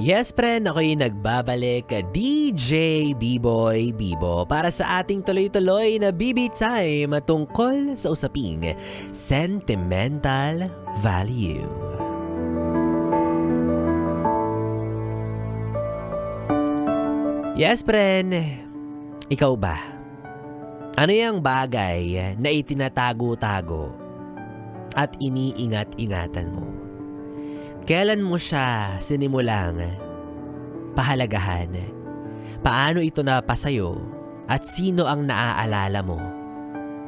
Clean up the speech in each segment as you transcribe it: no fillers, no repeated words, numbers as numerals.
Yes, friend, ako'y nagbabalik, DJ B-Boy Bibo, para sa ating tuloy-tuloy na BB Time tungkol sa usaping sentimental value. Yes, friend, ikaw ba? Ano yung bagay na itinatago-tago at iniingat-ingatan mo? Kailan mo siya sinimulang pahalagahan? Paano ito napasayo at sino ang naaalala mo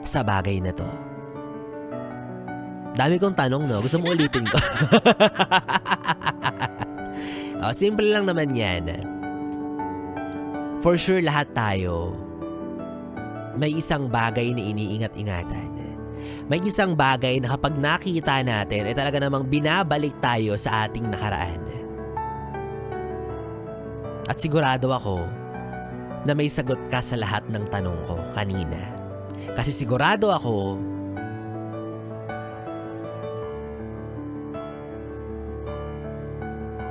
sa bagay na to? Dami kong tanong, no? Gusto mo ulitin ko? Simple lang naman yan. For sure, lahat tayo may isang bagay na iniingat-ingatan. May isang bagay na kapag nakita natin ay talaga namang binabalik tayo sa ating nakaraan. At sigurado ako na may sagot ka sa lahat ng tanong ko kanina. Kasi sigurado ako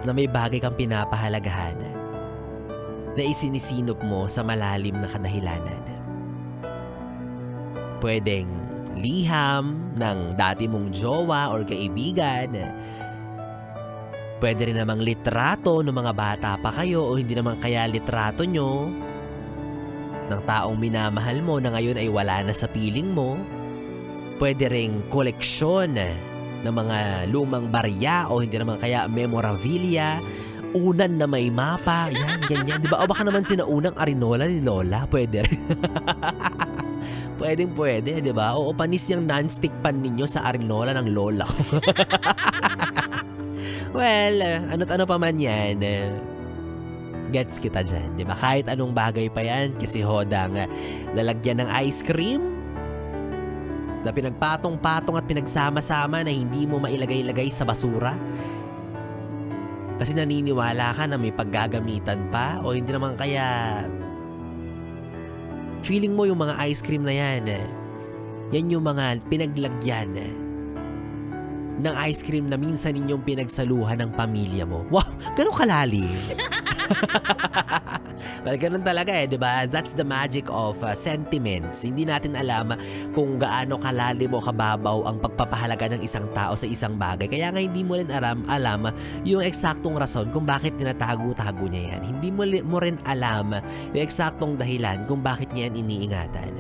na may bagay kang pinapahalagahan na isinisinop mo sa malalim na kadahilanan. Pwedeng liham ng dati mong jowa or kaibigan. Pwede rin namang litrato ng mga bata pa kayo o hindi naman kaya litrato nyo ng taong minamahal mo na ngayon ay wala na sa piling mo. Pwede ring koleksyon ng mga lumang barya o hindi naman kaya memorabilia. Unan na may mapa. Yan, ganyan. Diba? O baka naman sinaunang arinola ni Lola. Pwede rin. Pwede, di ba? O panis yung non-stick pan ninyo sa arinola ng lola ko. Well, ano't ano pa man yan, gets kita dyan, di ba? Kahit anong bagay pa yan, kasi hodang lalagyan ng ice cream na pinagpatong-patong at pinagsama-sama na hindi mo mailagay-lagay sa basura. Kasi naniniwala ka na may paggagamitan pa o hindi naman kaya feeling mo yung mga ice cream na yan, yan yung mga pinaglagyan ng ice cream na minsan ninyong pinagsaluhan ng pamilya mo. Wow, ganun kalalim. Well, ganun talaga diba? That's the magic of sentiments. Hindi natin alam kung gaano kalalim o kababaw ang pagpapahalaga ng isang tao sa isang bagay. Kaya nga hindi mo rin alam yung eksaktong rason kung bakit tinatago-tago niya yan. Hindi mo rin alam yung eksaktong dahilan kung bakit niya yan iniingatan.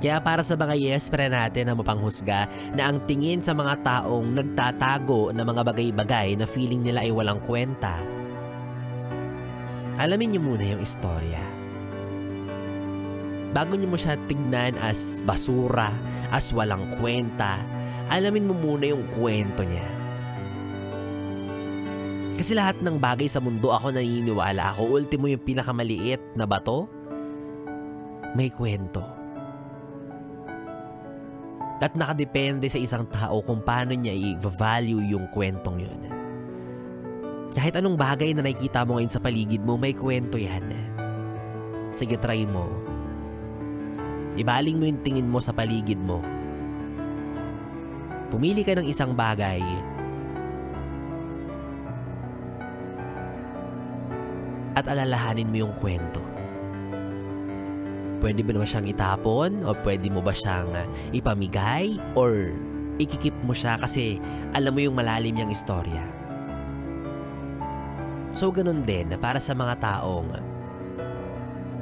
Kaya para sa mga yes pre natin na mapanghusga na ang tingin sa mga taong nagtatago ng mga bagay-bagay na feeling nila ay walang kwenta, alamin niyo muna yung istorya. Bago niyo mo siya tignan as basura, as walang kwenta, alamin mo muna yung kwento niya. Kasi lahat ng bagay sa mundo, ako naniniwala ako, ultimo yung pinakamaliit na bato, may kwento. At nakadepende sa isang tao kung paano niya i-value yung kwentong yun. Kahit anong bagay na nakikita mo ngayon sa paligid mo, may kwento yan. Sige, try mo. Ibaling mo yung tingin mo sa paligid mo. Pumili ka ng isang bagay at alalahanin mo yung kwento. Pwede ba siyang itapon o pwede mo ba siyang ipamigay or ikikip mo siya kasi alam mo yung malalim niyang istorya. So ganun din para sa mga taong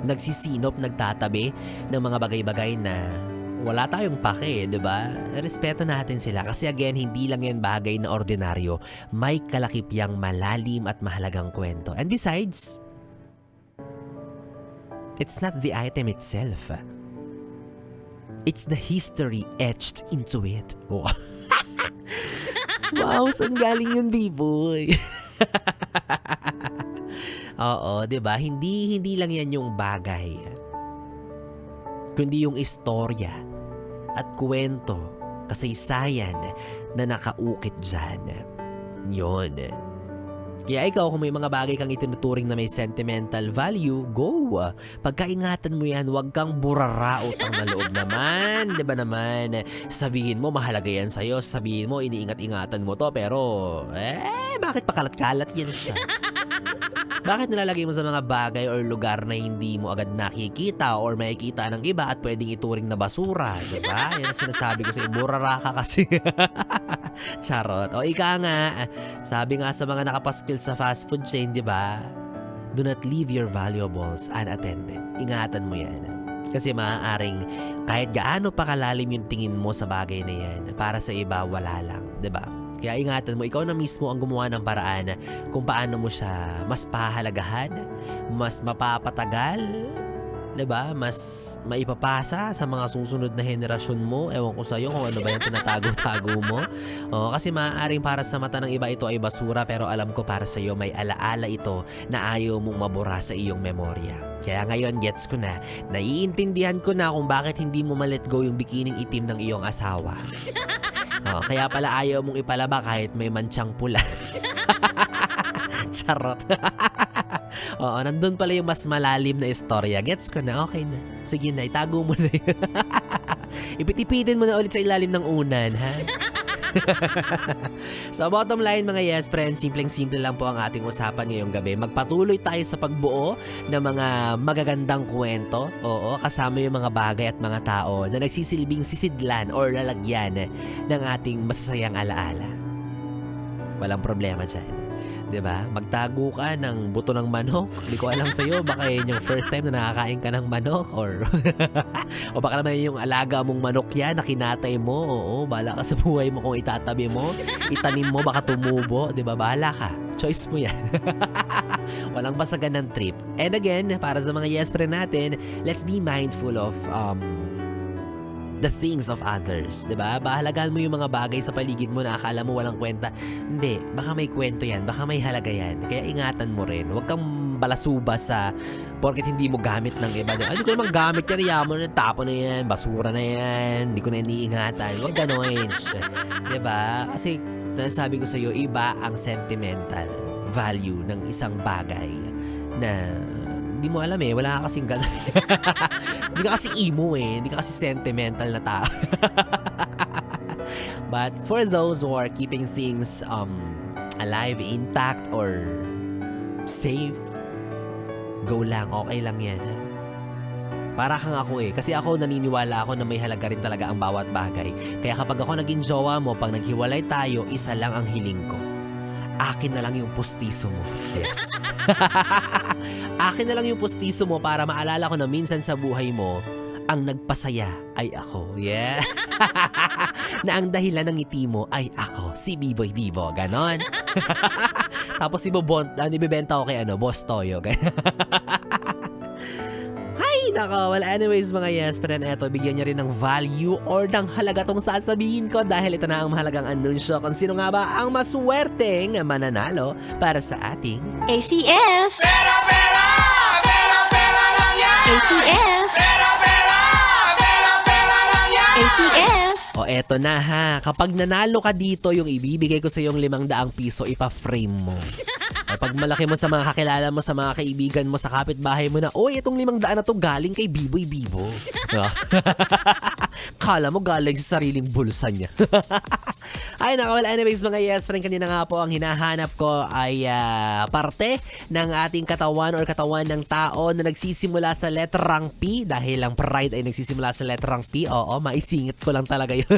nagsisinop, nagtatabi ng mga bagay-bagay na wala tayong pake, diba? Respeto natin sila kasi again, hindi lang yan bagay na ordinaryo. May kalakip yang malalim at mahalagang kwento. And besides, it's not the item itself. It's the history etched into it. Wow, wow, saan galing yun, D-boy? Oo, diba? Hindi lang yan yung bagay, kundi yung istorya at kwento, kasaysayan na nakaukit dyan. Yun. Kaya ikaw, kung may mga bagay kang itinuturing na may sentimental value, go! Pagkaingatan mo yan, wag kang burara, utang na loob naman. Di ba naman? Sabihin mo, mahalaga yan sa'yo. Sabihin mo, iniingat-ingatan mo to. Pero, bakit pakalat-kalat yan siya? Bakit nilalagay mo sa mga bagay or lugar na hindi mo agad nakikita or makikita ng iba at pwedeng ituring na basura? Diba? Yan ang sinasabi ko sa iyo. Burara ka kasi. Charot. O ika nga, sabi nga sa mga nakapaskil sa fast food chain, diba? Do not leave your valuables unattended. Ingatan mo yan. Kasi maaaring kahit gaano pa kalalim yung tingin mo sa bagay na yan, para sa iba, wala lang. Diba? Kaya ingatan mo, ikaw na mismo ang gumawa ng paraan kung paano mo siya mas pahalagahan, mas mapapatagal, diba? Mas maipapasa sa mga susunod na henerasyon mo. Ewan ko sa'yo kung ano ba yung tinatago-tago mo. Kasi maaaring para sa mata ng iba ito ay basura, pero alam ko para sa'yo may alaala ito na ayaw mong mabura sa iyong memorya. Kaya ngayon gets ko na, naiintindihan ko na kung bakit hindi mo ma-let go yung bikining itim ng iyong asawa. Kaya pala ayaw mong ipalaba kahit may mantsang pula. Charot. Nandun pala yung mas malalim na istorya. Gets ko na, okay na. Sige na, itago mo na yun. Ipitipitin mo na ulit sa ilalim ng unan, ha? So bottom line mga yes friends, simpleng-simple lang po ang ating usapan ngayong gabi. Magpatuloy tayo sa pagbuo ng mga magagandang kwento. Kasama yung mga bagay at mga tao na nagsisilbing sisidlan or lalagyan ng ating masasayang alaala. Walang problema dyan. Diba? Magtago ka ng buto ng manok. Hindi ko alam sa'yo, baka yun yung first time na nakakain ka ng manok or o baka naman yung alaga mong manok yan na kinatay mo. Bahala ka sa buhay mo kung itatabi mo, itanim mo, baka tumubo. Diba? Bahala ka. Choice mo yan. Walang basagan ng trip. And again, para sa mga yes friend natin, let's be mindful of the things of others, diba? Bahalagaan mo yung mga bagay sa paligid mo na akala mo walang kwenta. Hindi, baka may kwento yan, baka may halaga yan. Kaya ingatan mo rin. Huwag kang balasuba sa porket hindi mo gamit ng iba. Hindi ko naman gamit yan, yaman na tapo na yan, basura na yan, hindi ko na iniingatan. Huwag ganon. Diba? Kasi sabi ko sa'yo, iba ang sentimental value ng isang bagay na hindi mo alam wala ka kasing gano'n. Hindi ka kasi emo hindi ka kasi sentimental na tao. But for those who are keeping things alive, intact, or safe, go lang, okay lang yan. Para kang ako kasi ako naniniwala ako na may halaga rin talaga ang bawat bagay. Kaya kapag ako naging jowa mo, pag naghiwalay tayo, isa lang ang hiling ko. Akin na lang yung pustiso mo. Yes. Akin na lang yung pustiso mo para maalala ko na minsan sa buhay mo, ang nagpasaya ay ako. Yeah. Na ang dahilan ng ngiti mo ay ako, si Biboy Bibo. Ganon. Tapos ibibenta ko kay Boss Toyo. Nako, well anyways mga yes friend, eto bigyan niya rin ng value or ng halaga tong sasabihin ko dahil ito na ang mahalagang anunsyo kung sino nga ba ang maswerteng mananalo para sa ating ACS! Pera lang yan! ACS! Pera lang yan! ACS! O eto na ha, kapag nanalo ka dito, yung ibibigay ko sa yung 500 piso, ipa-frame mo. Ay, pag malaki mo sa mga kakilala mo, sa mga kaibigan mo, sa kapitbahay mo na, oy, itong 500 na to galing kay Biboy Bibo. Kala mo galing sa sariling bulsa niya. Ay, well anyways mga yes friend, kanina nga po ang hinahanap ko ay parte ng ating katawan or katawan ng tao na nagsisimula sa letrang P. Dahil ang pride ay nagsisimula sa letrang P. Oo, maisingit ko lang talaga yun.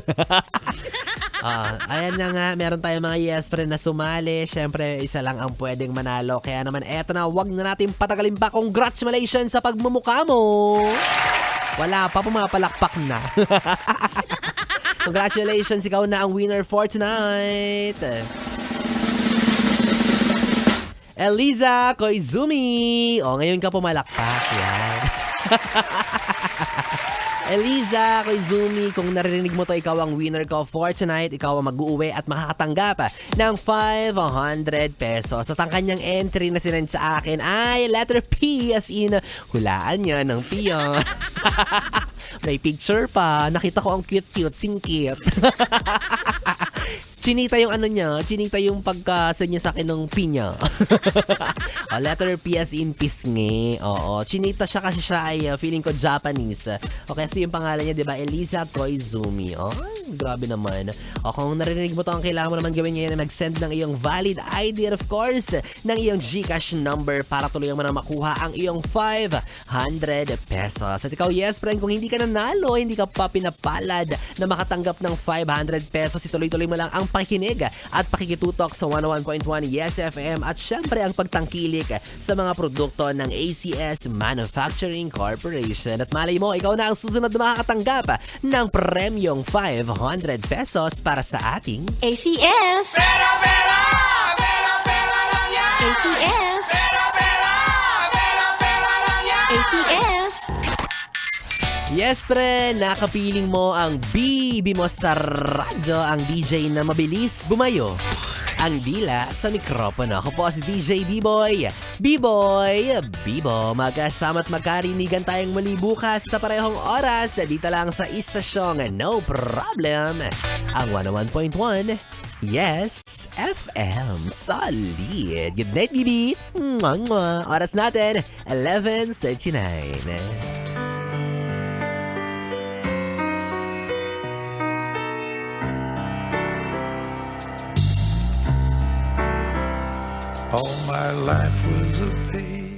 Ayan na nga, meron tayong mga yes friend na sumali. Syempre, isa lang ang pwedeng manalo. Kaya naman, eto na, wag na natin patagalin pa. Congratulations sa pagmumukha mo! Wala pa, pumapalakpak na. Congratulations, ikaw na ang winner for tonight. Eliza Koizumi. Ngayon ka pumalakpak. Yan. Eliza Koizumi, kung narinig mo to, ikaw ang winner ko for tonight. Ikaw ang mag-uuwi at makakatanggap ng 500 pesos. At ang kanyang entry na sinend sa akin ay letter P, as in hulaan niya ng P. May picture pa. Nakita ko ang cute-cute, singkit. Chinita yung ano niya, chinita yung pagka-send niya sa akin ng pinya. Letter P as in pisngi. Oo, chinita siya kasi siya ay feeling ko Japanese. O kasi yung pangalan niya, di ba, Elisa Koizumi. Oh, grabe naman. O kung narinig mo to, ang kailangan mo naman gawin ngayon na mag-send ng iyong valid ID, of course, ng iyong GCash number para tuloy mo na makuha ang iyong 500 pesos. At ikaw, yes friend, kung hindi ka nanalo, hindi ka pa pinapalad na makatanggap ng 500 pesos, ituloy-tuloy mo lang ang pakikinig at pakikitutok sa 101.1 Yes FM at syempre ang pagtangkilik sa mga produkto ng ACS Manufacturing Corporation. At malay mo, ikaw na ang susunod na makakatanggap ng premyong 500 pesos para sa ating ACS. ACS. ACS. Yes, pre! Nakapiling mo ang bibi mo sa radyo, ang DJ na mabilis bumayo. Ang dila sa mikropono. Ako po si DJ B-Boy. B-Boy, Bibo. Magkasama't magkarinigan tayong muli bukas na parehong oras dito lang sa istasyong No Problem. Ang 101.1 Yes FM. Solid. Good night, BB. Mwah, mwah. Oras natin, 11:39. All my life was a page